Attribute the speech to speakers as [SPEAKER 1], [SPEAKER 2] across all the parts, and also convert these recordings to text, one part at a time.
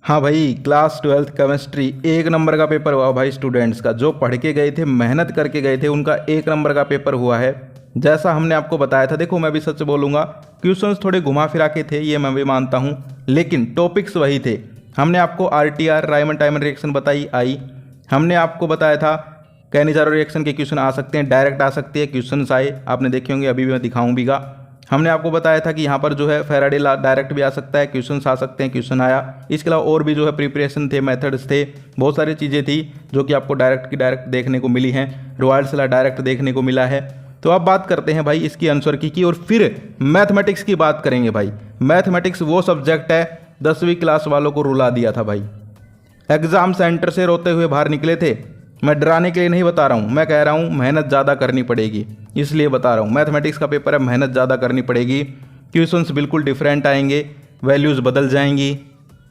[SPEAKER 1] हाँ भाई, class 12th chemistry एक नंबर का पेपर हुआ भाई। स्टूडेंट्स का जो पढ़ के गए थे, मेहनत करके गए थे, उनका एक नंबर का पेपर हुआ है। जैसा हमने आपको बताया था। देखो मैं भी सच बोलूँगा, क्वेश्चंस थोड़े घुमा फिरा के थे, ये मैं भी मानता हूँ, लेकिन टॉपिक्स वही थे। हमने आपको आरटीआर रायमंड टाइमर रिएक्शन बताई आई। हमने आपको बताया था कैनिजारो रिएक्शन के क्वेश्चन आ सकते हैं, डायरेक्ट आ सकते हैं, क्वेश्चन आए, आपने देखे होंगे, अभी भी मैं दिखाऊँ बीगा। हमने आपको बताया था कि यहाँ पर जो है फैराडे लॉ डायरेक्ट भी आ सकता है, क्वेश्चन आ सकते हैं, क्वेश्चन आया। इसके अलावा और भी जो है प्रिपरेशन थे, मेथड्स थे, बहुत सारी चीज़ें थी जो कि आपको डायरेक्ट की डायरेक्ट देखने को मिली हैं। रॉयल्स लॉ डायरेक्ट देखने को मिला है। तो अब बात करते हैं भाई इसकी आंसर की और फिर मैथमेटिक्स की बात करेंगे भाई। मैथमेटिक्स वो सब्जेक्ट है 10वीं क्लास वालों को रुला दिया था भाई। एग्जाम सेंटर से रोते हुए बाहर निकले थे। मैं डराने के लिए नहीं बता रहा हूँ, मैं कह रहा हूँ मेहनत ज़्यादा करनी पड़ेगी, इसलिए बता रहा हूँ। मैथमेटिक्स का पेपर है, मेहनत ज़्यादा करनी पड़ेगी। क्वेश्चंस बिल्कुल डिफरेंट आएंगे, वैल्यूज़ बदल जाएंगी,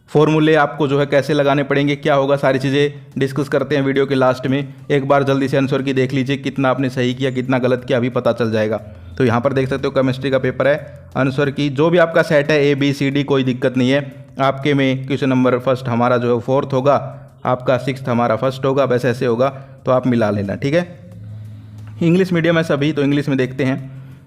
[SPEAKER 1] फॉर्मूले आपको जो है कैसे लगाने पड़ेंगे, क्या होगा, सारी चीज़ें डिस्कस करते हैं वीडियो के लास्ट में। एक बार जल्दी से आंसर की देख लीजिए, कितना आपने सही किया कितना गलत किया, अभी पता चल जाएगा। तो यहाँ पर देख सकते हो केमिस्ट्री का पेपर है। आंसर की जो भी आपका सेट है ABCD, कोई दिक्कत नहीं है। आपके में क्वेश्चन नंबर फर्स्ट हमारा जो है 4th होगा, आपका 6th हमारा फर्स्ट होगा, वैसे ऐसे होगा, तो आप मिला लेना, ठीक है। इंग्लिश मीडियम है सभी, तो इंग्लिश में देखते हैं।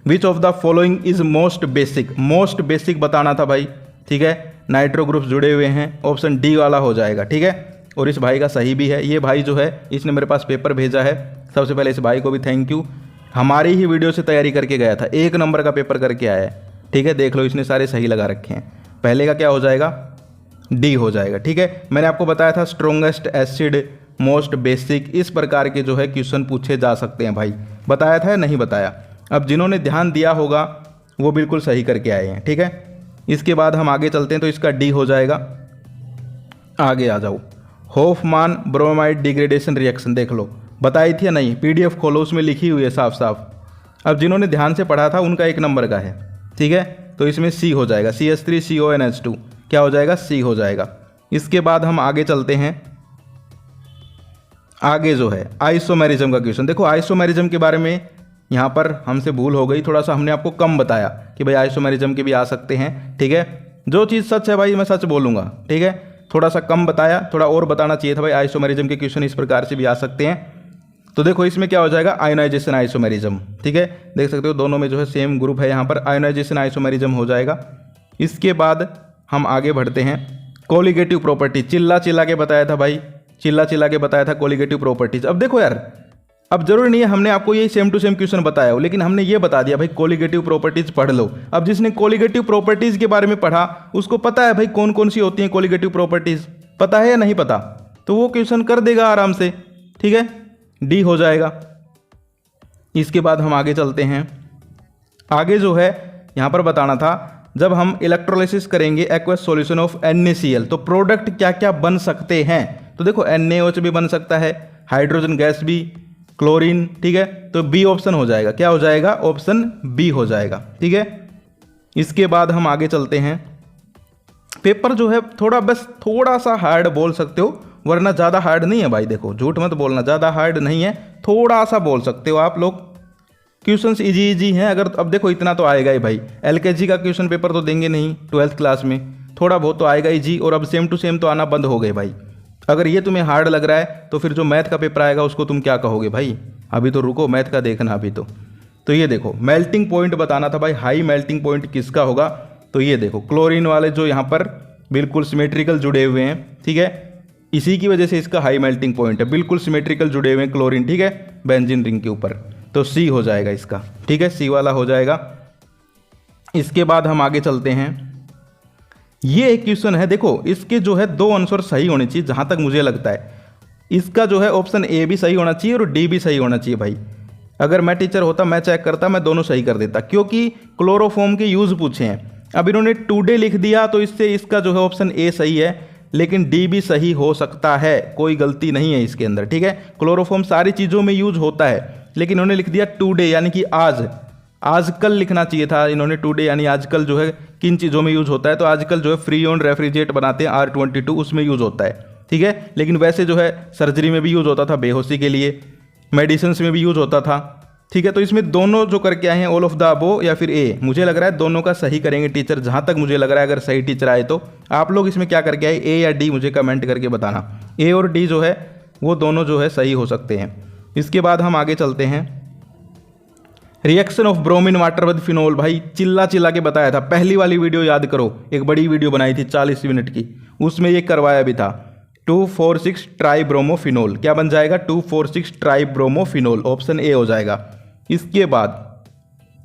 [SPEAKER 1] Which of the following is most basic, most basic बताना था भाई, ठीक है। नाइट्रो ग्रुप्स जुड़े हुए हैं, ऑप्शन डी वाला हो जाएगा, ठीक है। और इस भाई का सही भी है। ये भाई जो है इसने मेरे पास पेपर भेजा है, सबसे पहले इस भाई को भी थैंक यू। हमारी ही वीडियो से तैयारी करके गया था, एक नंबर का पेपर करके आया है, ठीक है। देख लो, इसने सारे सही लगा रखे हैं। पहले का क्या हो जाएगा, डी हो जाएगा, ठीक है। मैंने आपको बताया था स्ट्रोंगेस्ट एसिड, मोस्ट बेसिक, इस प्रकार के जो है क्वेश्चन पूछे जा सकते हैं भाई। बताया था या नहीं बताया? अब जिन्होंने ध्यान दिया होगा वो बिल्कुल सही करके आए हैं, ठीक है। इसके बाद हम आगे चलते हैं, तो इसका डी हो जाएगा। आगे आ जाओ, होफमान ब्रोमाइड डिग्रेडेशन रिएक्शन देख लो, बताई थी या नहीं? PDF खोलो, उसमें लिखी हुई है साफ साफ। अब जिन्होंने ध्यान से पढ़ा था उनका एक नंबर का है, ठीक है। तो इसमें सी हो जाएगा, CH3CONH2 क्या हो जाएगा, सी हो जाएगा। इसके बाद हम आगे चलते हैं। आगे जो है आइसोमेरिज्म का क्वेश्चन देखो। आइसोमेरिज्म के बारे में यहाँ पर हमसे भूल हो गई, थोड़ा सा हमने आपको कम बताया कि भाई आइसोमेरिज्म के भी आ सकते हैं, ठीक है। जो चीज़ सच है भाई मैं सच बोलूँगा, ठीक है। थोड़ा सा कम बताया, थोड़ा और बताना चाहिए था भाई। आइसोमेरिज्म के क्वेश्चन इस प्रकार से भी आ सकते हैं। तो देखो इसमें क्या हो जाएगा, आयोनाइजेशन आइसोमेरिज्म, ठीक है। देख सकते हो दोनों में जो है सेम ग्रुप है, यहाँ पर आयोनाइजेशन आइसोमेरिज्म हो जाएगा। इसके बाद हम आगे बढ़ते हैं। कोलिगेटिव प्रॉपर्टी चिल्ला चिल्ला के बताया था भाई, चिल्ला चिल्ला के बताया था कोलिगेटिव प्रॉपर्टीज। अब देखो यार, अब जरूरी नहीं है हमने आपको ये सेम टू सेम क्वेश्चन बताया हो, लेकिन हमने ये बता दिया भाई कोलिगेटिव प्रॉपर्टीज पढ़ लो। अब जिसने कोलिगेटिव प्रॉपर्टीज के बारे में पढ़ा उसको पता है भाई कौन कौन सी होती हैं कोलिगेटिव प्रॉपर्टीज, पता है या नहीं पता? तो वो क्वेश्चन कर देगा आराम से, ठीक है। डी हो जाएगा। इसके बाद हम आगे चलते हैं। आगे जो है यहाँ पर बताना था, जब हम इलेक्ट्रोलिसिस करेंगे एक्वस सॉल्यूशन ऑफ NaCl तो प्रोडक्ट क्या क्या बन सकते हैं। तो देखो NaOH भी बन सकता है, हाइड्रोजन गैस भी, क्लोरीन, ठीक है। तो बी ऑप्शन हो जाएगा, क्या हो जाएगा, ऑप्शन बी हो जाएगा, ठीक है। इसके बाद हम आगे चलते हैं। पेपर जो है थोड़ा, बस थोड़ा सा हार्ड बोल सकते हो, वरना ज़्यादा हार्ड नहीं है भाई। देखो झूठ मत बोलना, ज़्यादा हार्ड नहीं है, थोड़ा सा बोल सकते हो आप लोग। क्वेश्चंस इजी हैं अगर, अब देखो इतना तो आएगा ही भाई। LKG का क्वेश्चन पेपर तो देंगे नहीं 12th क्लास में, थोड़ा बहुत तो आएगा ही जी। और अब सेम टू सेम तो आना बंद हो गए भाई। अगर ये तुम्हें हार्ड लग रहा है तो फिर जो मैथ का पेपर आएगा उसको तुम क्या कहोगे भाई? अभी तो रुको, मैथ का देखना अभी तो ये देखो मेल्टिंग पॉइंट बताना था भाई, हाई मेल्टिंग पॉइंट किसका होगा। तो ये देखो क्लोरीन वाले जो यहाँ पर बिल्कुल सिमेट्रिकल जुड़े हुए हैं, ठीक है, इसी की वजह से इसका हाई मेल्टिंग पॉइंट है। बिल्कुल सिमेट्रिकल जुड़े हुए हैं क्लोरीन, ठीक है, बेंजीन रिंग के ऊपर। तो सी हो जाएगा इसका, ठीक है, सी वाला हो जाएगा। इसके बाद हम आगे चलते हैं। ये एक क्वेश्चन है, देखो इसके जो है 2 आंसर सही होने चाहिए जहां तक मुझे लगता है। इसका जो है ऑप्शन ए भी सही होना चाहिए और डी भी सही होना चाहिए भाई। अगर मैं टीचर होता, मैं चेक करता, मैं दोनों सही कर देता, क्योंकि क्लोरोफॉर्म के यूज पूछे हैं। अब इन्होंने टुडे लिख दिया तो इससे इसका जो है ऑप्शन ए सही है, लेकिन डी भी सही हो सकता है, कोई गलती नहीं है इसके अंदर, ठीक है। क्लोरोफॉर्म सारी चीज़ों में यूज होता है, लेकिन इन्होंने लिख दिया टुडे यानी कि आज, आजकल लिखना चाहिए था इन्होंने। टुडे यानी आजकल जो है किन चीज़ों में यूज होता है, तो आजकल जो है फ्रीऑन रेफ्रिजरेट बनाते हैं R22, उसमें यूज होता है, ठीक है। लेकिन वैसे जो है सर्जरी में भी यूज होता था, बेहोशी के लिए, मेडिसिन में भी यूज होता था, ठीक है। तो इसमें दोनों जो करके आए हैं ऑल ऑफ द अबो या फिर ए, मुझे लग रहा है दोनों का सही करेंगे टीचर, जहां तक मुझे लग रहा है। अगर सही टीचर आए तो आप लोग इसमें क्या करके आए, ए या डी, मुझे कमेंट करके बताना। ए और डी जो है वो दोनों जो है सही हो सकते हैं। इसके बाद हम आगे चलते हैं। Reaction of bromine water with phenol, भाई चिल्ला चिल्ला के बताया था। पहली वाली वीडियो याद करो, एक बड़ी वीडियो बनाई थी 40 मिनट की, उसमें ये करवाया भी था। 2,4,6 ट्राइब्रोमोफिनोल क्या बन जाएगा, 2,4,6 ट्राइब्रोमोफिनोल, ऑप्शन ए हो जाएगा। इसके बाद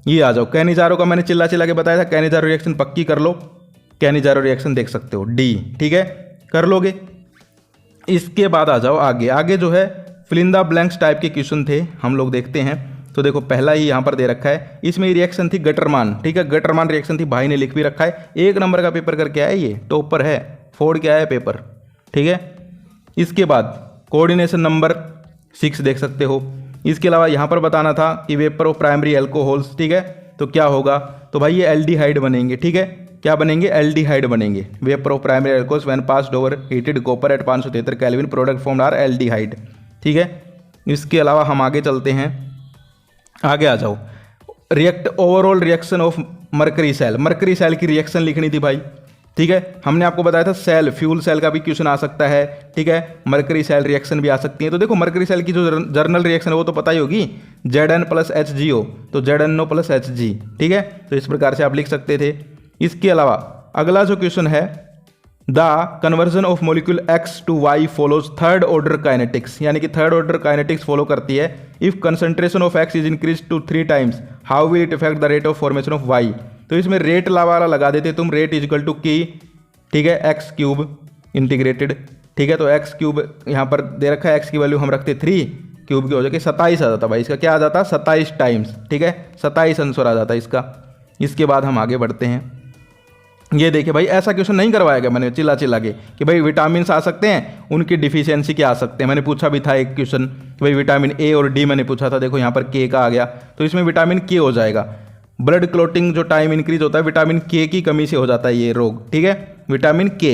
[SPEAKER 1] ये आ जाओ, कैनिजारो का मैंने चिल्ला चिल्ला के बताया था, कैनिजारो रिएक्शन पक्की कर लो, कैनिजारो रिएक्शन देख सकते हो, डी, ठीक है, कर लोगे। इसके बाद आ जाओ आगे। आगे जो है fill in the blanks type के क्वेश्चन थे, हम लोग देखते हैं। तो देखो पहला ही यहाँ पर दे रखा है, इसमें रिएक्शन थी गटरमान, ठीक है, गटरमान रिएक्शन थी, भाई ने लिख भी रखा है। 1 नंबर का पेपर करके आया, ये टॉपर है, फोड़ के आया पेपर, ठीक है। इसके बाद कोऑर्डिनेशन नंबर 6 देख सकते हो। इसके अलावा यहाँ पर बताना था कि वेपर ऑफ प्राइमरी एल्कोहल्स, ठीक है, तो क्या होगा, तो भाई ये एल्डिहाइड बनेंगे, ठीक है, क्या बनेंगे, एल्डिहाइड बनेंगे। Vapour of primary alcohols when passed over heated copper at 573 kelvin product formed are aldehyde, ठीक है। इसके अलावा हम आगे चलते हैं, आगे आ जाओ। React overall reaction of mercury cell, mercury cell की रिएक्शन लिखनी थी भाई, ठीक है। हमने आपको बताया था सेल, फ्यूल सेल का भी क्वेश्चन आ सकता है, ठीक है, मरकरी सेल रिएक्शन भी आ सकती है। तो देखो मरकरी सेल की जो जर्नल रिएक्शन है वो तो पता ही होगी, Zn + HgO, तो ZnO + Hg, ठीक है। तो इस प्रकार से आप लिख सकते थे। इसके अलावा अगला जो क्वेश्चन है, the conversion of molecule X to Y follows third order kinetics, यानी कि थर्ड ऑर्डर काइनेटिक्स फॉलो करती है। If concentration of X is increase to 3 times how will it effect the rate of formation of Y। तो इसमें rate वाला लगा देते तुम, रेट इजकल टू की, ठीक है, x³ इंटीग्रेटेड, ठीक है। तो x³ यहाँ पर दे रखा है, x की वैल्यू हम रखते 3, क्यूब की हो जाएगी 27 आ जाता भाई, इसका क्या आ जाता, 27 टाइम्स, ठीक है, 27 आंसर आ जाता इसका। इसके बाद हम आगे बढ़ते हैं। ये देखिए भाई, ऐसा क्वेश्चन नहीं करवाया गया मैंने चिल्ला चिल्ला के कि भाई विटामिन आ सकते हैं, उनकी डिफिशियंसी क्या आ सकते हैं। मैंने पूछा भी था एक क्वेश्चन कि भाई विटामिन ए और डी मैंने पूछा था, देखो यहाँ पर के का आ गया, तो इसमें विटामिन के हो जाएगा। ब्लड क्लोटिंग जो टाइम इंक्रीज होता है विटामिन के की कमी से हो जाता है ये रोग, ठीक है, विटामिन के।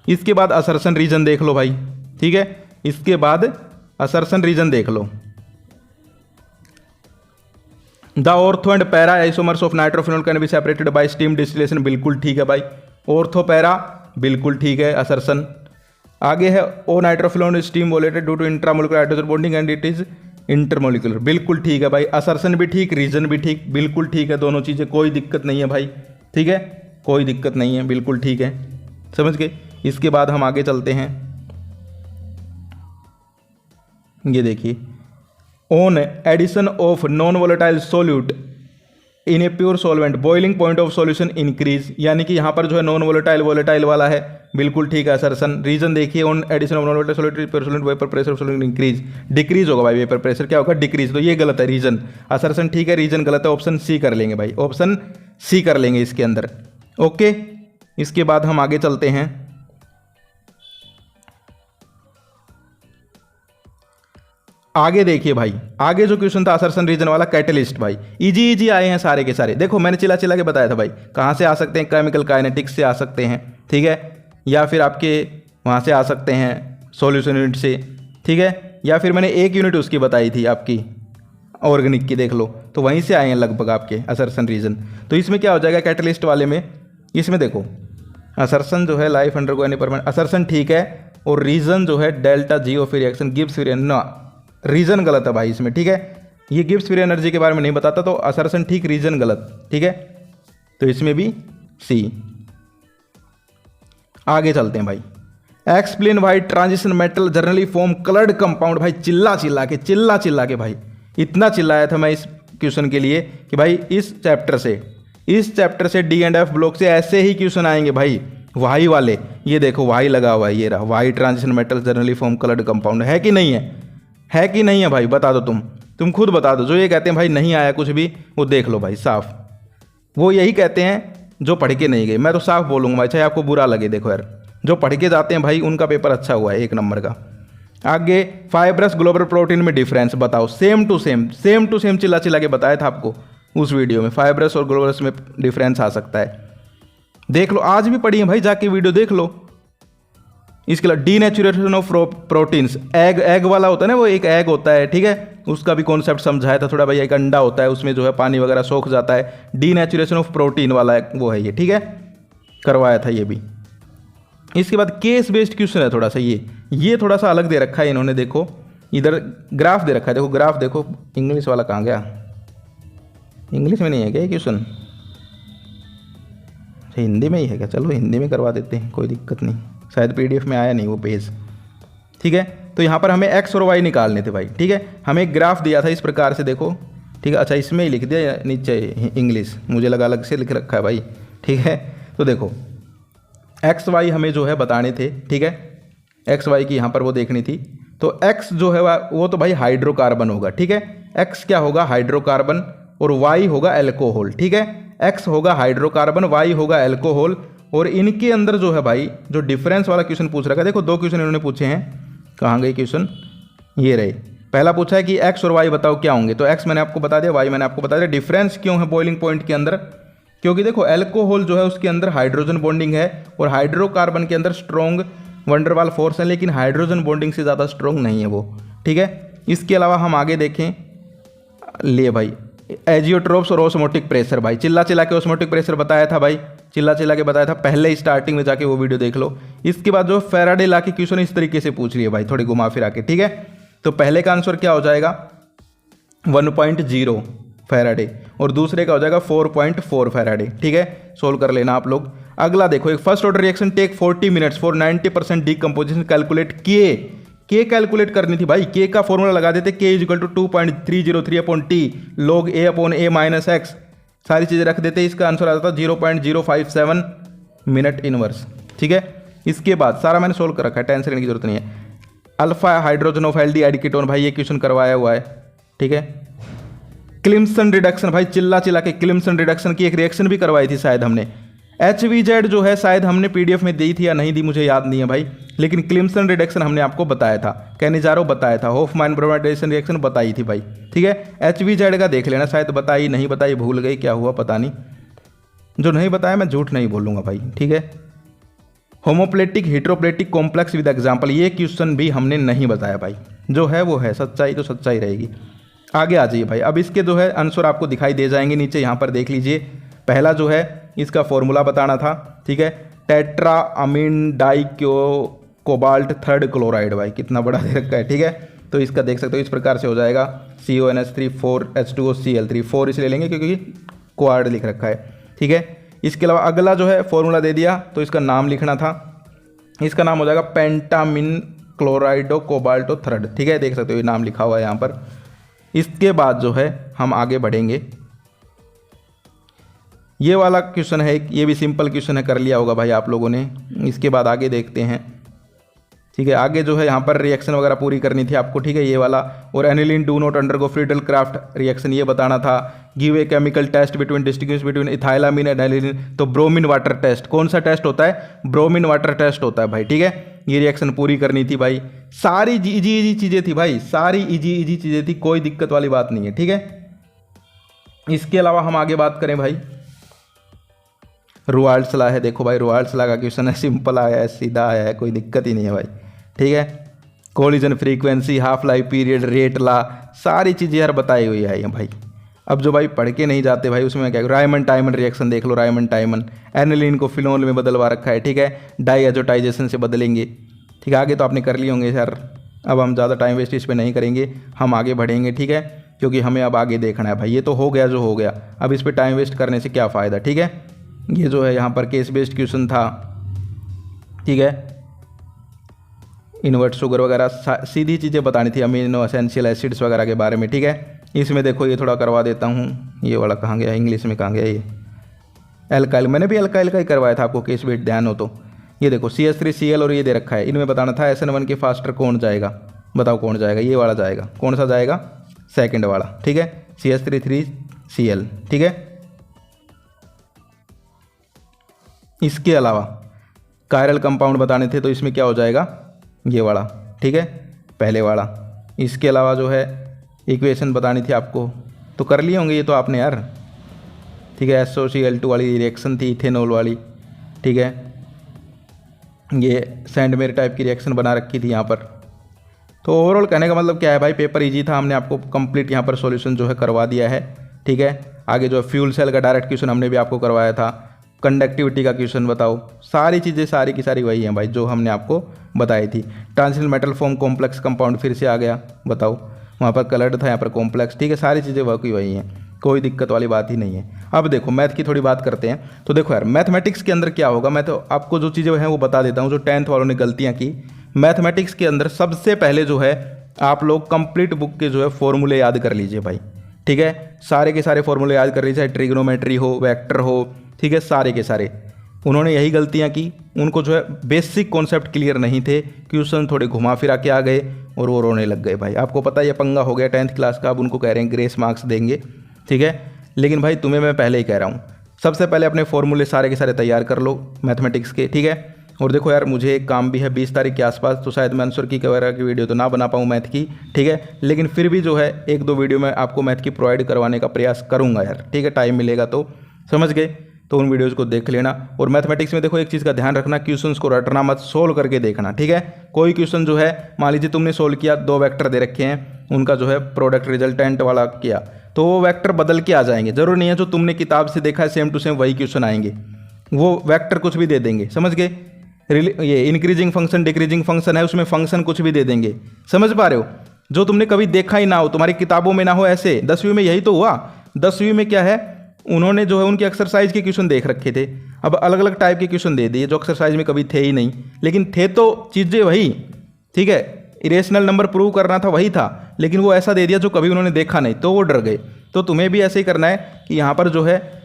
[SPEAKER 1] इसके बाद असर्शन रीजन देख लो भाई, ठीक है, इसके बाद असर्शन रीजन देख लो। The ortho and para isomers of nitrophenol can be separated by steam distillation, बिल्कुल ठीक है भाई, ऑर्थो पैरा बिल्कुल ठीक है असर्शन। आगे है O nitrophenol steam volatile due to intramolecular hydrogen bonding and it is intermolecular, बिल्कुल ठीक है भाई। असर्शन भी ठीक, रीजन भी ठीक, बिल्कुल ठीक है, दोनों चीज़ें कोई दिक्कत नहीं है भाई, ठीक है, कोई दिक्कत नहीं है, बिल्कुल ठीक है, समझ गए। इसके बाद हम आगे चलते हैं। ये देखिए, on addition of non volatile solute in a pure solvent boiling point of solution increase, यानी कि यहाँ पर जो है नॉन वोलेटाइल वोलेटाइल वाला है, बिल्कुल ठीक है असर्शन। रीजन देखिए, on addition of non volatile solute pure solvent vapour pressure of solute increase, decrease होगा भाई, वेपर प्रेशर क्या होगा, डिक्रीज, तो ये गलत है रीजन। असर्शन ठीक है, रीजन गलत है, ऑप्शन सी कर लेंगे भाई, ऑप्शन सी कर लेंगे इसके अंदर, ओके। इसके बाद हम आगे चलते हैं। आगे देखिए भाई, आगे जो क्वेश्चन था असर्शन रीजन वाला, कैटलिस्ट भाई, इजी इजी आए हैं सारे के सारे। देखो मैंने चिल्ला चिल्ला के बताया था भाई, कहाँ से आ सकते हैं, केमिकल काइनेटिक्स से आ सकते हैं, ठीक है, या फिर आपके वहाँ से आ सकते हैं सॉल्यूशन यूनिट से, ठीक है, या फिर मैंने एक यूनिट उसकी बताई थी आपकी ऑर्गेनिक की, देख लो, तो वहीं से आए हैं लगभग आपके असर्शन रीजन। तो इसमें क्या हो जाएगा कैटलिस्ट वाले में, इसमें देखो असर्शन जो है life undergo any permanent, assertion ठीक है, और रीजन जो है delta G of reaction Gibbs free, ना रीजन गलत है भाई इसमें, ठीक है, ये गिब्स फ्री एनर्जी के बारे में नहीं बताता, तो असर्शन ठीक, रीजन गलत, ठीक है, तो इसमें भी सी। आगे चलते हैं भाई। Explain why transition metal generally form coloured compound, भाई चिल्ला चिल्ला के भाई, इतना चिल्लाया था मैं इस क्वेश्चन के लिए कि भाई इस चैप्टर से डी एंड एफ ब्लॉक से ऐसे ही क्वेश्चन आएंगे भाई, वाई वाले। ये देखो वाई लगा हुआ है, ये रहा, why transition metal generally form coloured compound, है कि नहीं है कि नहीं है भाई, बता दो तुम खुद बता दो। जो ये कहते हैं भाई नहीं आया कुछ भी, वो देख लो भाई साफ, वो यही कहते हैं जो पढ़ के नहीं गए। मैं तो साफ बोलूँगा भाई, चाहे आपको बुरा लगे, देखो यार जो पढ़ के जाते हैं भाई उनका पेपर अच्छा हुआ है 1 नंबर का। आगे फाइब्रस ग्लोबल प्रोटीन में डिफरेंस बताओ, सेम टू सेम चिल्ला चिल्ला के बताया था आपको उस वीडियो में, फाइब्रस और ग्लोबलस में डिफरेंस आ सकता है, देख लो, आज भी पढ़ी है भाई, जाके वीडियो देख लो। इसके अलावा डीनेचुरेशन ऑफ प्रोटीन्स, एग वाला होता है ना, वो एक एग होता है, ठीक है, उसका भी कॉन्सेप्ट समझाया था थोड़ा भाई। एक अंडा होता है, उसमें जो है पानी वगैरह सोख जाता है, डीनेचुरेशन ऑफ प्रोटीन वाला वो है ये, ठीक है, करवाया था ये भी। इसके बाद केस बेस्ड क्वेश्चन है थोड़ा सा, ये थोड़ा सा अलग दे रखा है इन्होंने, देखो इधर ग्राफ दे रखा है, देखो ग्राफ देखो। इंग्लिश वाला कहाँ गया, इंग्लिश में नहीं है क्या ये क्वेश्चन, हिंदी में ही है क्या? चलो हिंदी में करवा देते हैं, कोई दिक्कत नहीं, शायद पीडीएफ में आया नहीं वो पेज, ठीक है। तो यहाँ पर हमें एक्स और वाई निकालने थे भाई, ठीक है। हमें एक ग्राफ दिया था इस प्रकार से, देखो, ठीक है। अच्छा इसमें ही लिख दिया नीचे इंग्लिश, मुझे लगा अलग से लिख रखा है भाई, ठीक है। तो देखो एक्स वाई हमें जो है बताने थे, ठीक है, एक्स वाई की यहाँ पर वो देखनी थी। तो एक्स जो है वो तो भाई हाइड्रोकार्बन होगा, ठीक है। एक्स क्या होगा, हाइड्रोकार्बन, और वाई होगा एल्कोहल, ठीक है। एक्स होगा हाइड्रोकार्बन, वाई होगा एल्कोहल, और इनके अंदर जो है भाई जो डिफरेंस वाला क्वेश्चन पूछ रखा है, देखो 2 क्वेश्चन इन्होंने पूछे हैं, कहाँ गए क्वेश्चन, ये रहे। पहला पूछा है कि एक्स और वाई बताओ क्या होंगे, तो एक्स मैंने आपको बता दिया, वाई मैंने आपको बता दिया। डिफरेंस क्यों है बॉइलिंग पॉइंट के अंदर, क्योंकि देखो एल्कोहल जो है उसके अंदर हाइड्रोजन बॉन्डिंग है, और हाइड्रोकार्बन के अंदर स्ट्रॉन्ग वंडरवाल फोर्स है, लेकिन हाइड्रोजन बॉन्डिंग से ज़्यादा स्ट्रॉन्ग नहीं है वो, ठीक है। इसके अलावा हम आगे देखें, ले भाई एजियोट्रोप्स और ओस्मोटिक प्रेशर, भाई चिल्ला चिल्ला के ओस्मोटिक प्रेशर बताया था भाई, चिल्ला चिल्ला के बताया था पहले ही स्टार्टिंग में, जाके वो वीडियो देख लो। इसके बाद जो फैराडे लॉ की क्वेश्चन इस तरीके से पूछ रही है भाई, थोड़ी घुमा फिरा के, ठीक है। तो पहले का आंसर क्या हो जाएगा 1.0 फैराडे, और दूसरे का हो जाएगा 4.4 फैराडे, ठीक है। सोल्व कर लेना आप लोग। अगला देखो, एक first order reaction take 40 minutes for 90% decomposition, calculate के कैलकुलेट करनी थी भाई। के का फॉर्मूला लगा देते, k is equal to 2.303/T log A upon A minus x, सारी चीज़ें रख देते, इसका आंसर आ जाता 0.057 मिनट इनवर्स, ठीक है। इसके बाद सारा मैंने सोल्व कर रखा है, टेंशन लेने की जरूरत नहीं है। Alpha hydrogen of aldehyde ketone, भाई ये क्वेश्चन करवाया हुआ है, ठीक है। क्लिम्सन रिडक्शन, भाई चिल्ला चिल्ला के क्लिम्सन रिडक्शन की एक रिएक्शन भी करवाई थी शायद हमने। HVZ जो है शायद हमने पीडीएफ में दी थी या नहीं दी, मुझे याद नहीं है भाई, लेकिन क्लिम्सन रिडक्शन हमने आपको बताया था, कैनिजारो बताया था, होफमैन ब्रोमाइडेशन रिएक्शन बताई थी भाई, ठीक है। HVZ का देख लेना, शायद बताई नहीं बताई, भूल गई, क्या हुआ पता नहीं, जो नहीं बताया मैं झूठ नहीं बोलूँगा भाई, ठीक है। होमोप्लेटिक हिट्रोप्लेटिक कॉम्प्लेक्स विद एग्जाम्पल, ये क्वेश्चन भी हमने नहीं बताया भाई, जो है वो है, सच्चाई तो सच्चाई रहेगी। आगे आ जाइए भाई, अब इसके जो है आंसर आपको दिखाई दे जाएंगे नीचे, यहाँ पर देख लीजिए। पहला जो है इसका फॉर्मूला बताना था, ठीक है, tetra amine डाइक्यो cobalt third chloride, भाई कितना बड़ा दे रखा है, ठीक है। तो इसका देख सकते हो इस प्रकार से हो जाएगा CONH3 4H2OCl3, 4 इसलिए लेंगे क्योंकि क्वाड लिख रखा है, ठीक है। इसके अलावा अगला जो है फॉर्मूला दे दिया, तो इसका नाम लिखना था, इसका नाम हो जाएगा पेंटामिन क्लोराइडो कोबाल्टो थर्ड, ठीक है, देख सकते हो ये नाम लिखा हुआ है यहाँ पर। इसके बाद जो है हम आगे बढ़ेंगे, ये वाला क्वेश्चन है, ये भी सिंपल क्वेश्चन है, कर लिया होगा भाई आप लोगों ने। इसके बाद आगे देखते हैं, ठीक है। आगे जो है यहाँ पर रिएक्शन वगैरह पूरी करनी थी आपको, ठीक है, ये वाला। और aniline do not undergo Friedel Crafts reaction, ये बताना था। Give a chemical test between distinguish between ethylamine and aniline, तो ब्रोमीन वाटर टेस्ट, कौन सा टेस्ट होता है, ब्रोमीन वाटर टेस्ट होता है भाई, ठीक है। ये रिएक्शन पूरी करनी थी भाई, सारी इजी चीज़ें थी भाई, सारी इजी चीज़ें थी, कोई दिक्कत वाली बात नहीं है, ठीक है। इसके अलावा हम आगे बात करें भाई, रुआल्ड्स लॉ है, देखो भाई रुआल्ड्स लॉ का क्वेश्चन है, सिंपल आया है, सीधा आया है, कोई दिक्कत ही नहीं है भाई, ठीक है। Collision frequency, half life period, rate law, सारी चीज़ें यार बताई हुई है भाई। अब जो भाई पढ़ के नहीं जाते भाई, उसमें क्या, रायमंड टाइमन रिएक्शन देख लो, रायमंड टाइमन, एनिलीन को फिनोल में बदलवा रखा है, ठीक है, डाईएजोटाइजेशन से बदलेंगे, ठीक है। आगे तो आपने कर लिए होंगे यार, अब हम ज़्यादा टाइम वेस्ट इस पर नहीं करेंगे, हम आगे बढ़ेंगे, ठीक है, क्योंकि हमें अब आगे देखना है भाई। ये तो हो गया जो हो गया, अब इस पर टाइम वेस्ट करने से क्या फ़ायदा, ठीक है। ये जो है यहाँ पर केस बेस्ड क्वेश्चन था, ठीक है। इन्वर्ट शुगर वगैरह सीधी चीज़ें बतानी थी, अमीनो एसेंशियल एसिड्स वगैरह के बारे में, ठीक है। इसमें देखो ये थोड़ा करवा देता हूँ, ये वाला कहाँ गया, इंग्लिश में कहाँ गया, ये एल्काइल, मैंने भी एल्काइल का ही करवाया था आपको, केस बेस्ड ध्यान हो तो। ये देखो CH3Cl और ये दे रखा है, इनमें बताना था SN1 के फास्टर कौन जाएगा, बताओ कौन जाएगा, ये वाला जाएगा, कौन सा जाएगा, सेकेंड वाला, ठीक है, CH3Cl, ठीक है। इसके अलावा कायरल कंपाउंड बताने थे, तो इसमें क्या हो जाएगा, ये वाला, ठीक है, पहले वाला। इसके अलावा जो है इक्वेशन बतानी थी आपको, तो कर लिए होंगे ये तो आपने यार, ठीक है। SOCl2 वाली रिएक्शन थी, इथेनॉल वाली, ठीक है। ये सैंडमेर टाइप की रिएक्शन बना रखी थी यहाँ पर। तो ओवरऑल कहने का मतलब क्या है भाई, पेपर इजी था, हमने आपको कंप्लीट यहाँ पर सॉल्यूशन जो है करवा दिया है। ठीक है, आगे जो फ्यूल सेल का डायरेक्ट क्वेश्चन हमने भी आपको करवाया था, कंडक्टिविटी का क्वेश्चन बताओ, सारी चीज़ें सारी की सारी वही हैं भाई जो हमने आपको बताई थी। Transitional metal form complex compound फिर से आ गया, बताओ, वहाँ पर कलर्ड था, यहाँ पर कॉम्प्लेक्स। ठीक है, सारी चीज़ें वही हैं, कोई दिक्कत वाली बात ही नहीं है। अब देखो मैथ की थोड़ी बात करते हैं। तो देखो यार, मैथमेटिक्स के अंदर क्या होगा, मैं तो आपको जो चीज़ें हैं वो बता देता हूँ, जो 10th वालों ने गलतियाँ की। मैथमेटिक्स के अंदर सबसे पहले जो है आप लोग कंप्लीट बुक के जो है फॉर्मूले याद कर लीजिए भाई। ठीक है, सारे के सारे फॉर्मूले याद कर लीजिए, चाहे ट्रिग्नोमेट्री हो, वेक्टर हो, ठीक है, सारे के सारे। उन्होंने यही गलतियां की, उनको जो है बेसिक कॉन्सेप्ट क्लियर नहीं थे, क्वेश्चन थोड़े घुमा फिरा के आ गए और वो रोने लग गए भाई। आपको पता है ये पंगा हो गया 10th क्लास का, अब उनको कह रहे हैं ग्रेस मार्क्स देंगे। ठीक है, लेकिन भाई तुम्हें मैं पहले ही कह रहा हूँ, सबसे पहले अपने फॉर्मूले सारे के सारे तैयार कर लो मैथमेटिक्स के। ठीक है, और देखो यार, मुझे एक काम भी है 20 तारीख के आसपास, तो शायद मैं आंसर की वगैरह की वीडियो तो ना बना पाऊँ मैथ की। ठीक है, लेकिन फिर भी जो है 1-2 वीडियो मैं आपको मैथ की प्रोवाइड करवाने का प्रयास करूँगा यार। ठीक है, टाइम मिलेगा तो, समझ गए, तो उन वीडियोज़ को देख लेना। और मैथमेटिक्स में देखो एक चीज़ का ध्यान रखना, क्वेश्चंस को रटना मत, सोल्व करके देखना। ठीक है, कोई क्वेश्चन जो है मान लीजिए तुमने सोल्व किया, 2 वेक्टर दे रखे हैं, उनका जो है प्रोडक्ट रिजल्टेंट वाला किया, तो वो वेक्टर बदल के आ जाएंगे। जरूरी नहीं है जो तुमने किताब से देखा है सेम टू सेम वही क्वेश्चन आएंगे, वो वेक्टर कुछ भी दे देंगे, समझ गए। ये इंक्रीजिंग फंक्शन डिक्रीजिंग फंक्शन है, उसमें फंक्शन कुछ भी दे देंगे, समझ पा रहे हो, जो तुमने कभी देखा ही ना हो, तुम्हारी किताबों में ना हो। ऐसे 10वीं में यही तो हुआ। 10वीं में क्या है, उन्होंने जो है उनकी एक्सरसाइज के क्वेश्चन देख रखे थे, अब अलग अलग टाइप के क्वेश्चन दे दिए जो एक्सरसाइज में कभी थे ही नहीं, लेकिन थे तो चीज़ें वही। ठीक है, इरेशनल नंबर प्रूव करना था वही था, लेकिन वो ऐसा दे दिया जो कभी उन्होंने देखा नहीं, तो वो डर गए। तो तुम्हें भी ऐसे ही करना है कि यहाँ पर जो है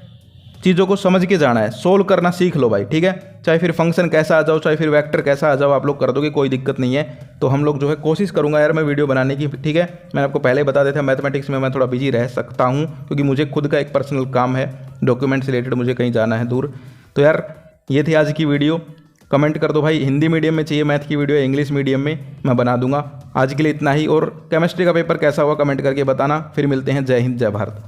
[SPEAKER 1] चीज़ों को समझ के जाना है, सोल्व करना सीख लो भाई। ठीक है, चाहे फिर फंक्शन कैसा आ जाओ, चाहे फिर वेक्टर कैसा आ जाओ, आप लोग कर दोगे, कोई दिक्कत नहीं है। तो हम लोग जो है कोशिश करूंगा यार मैं वीडियो बनाने की। ठीक है, मैंने आपको पहले ही बता देता, मैथमेटिक्स में मैं थोड़ा बिजी रह सकता हूँ क्योंकि मुझे खुद का एक पर्सनल काम है, डॉक्यूमेंट से रिलेटेड, मुझे कहीं जाना है दूर। तो यार ये थी आज की वीडियो। कमेंट कर दो भाई, हिंदी मीडियम में चाहिए मैथ की वीडियो या इंग्लिश मीडियम में, मैं बना दूंगा। आज के लिए इतना ही, और केमिस्ट्री का पेपर कैसा हुआ कमेंट करके बताना। फिर मिलते हैं, जय हिंद जय भारत।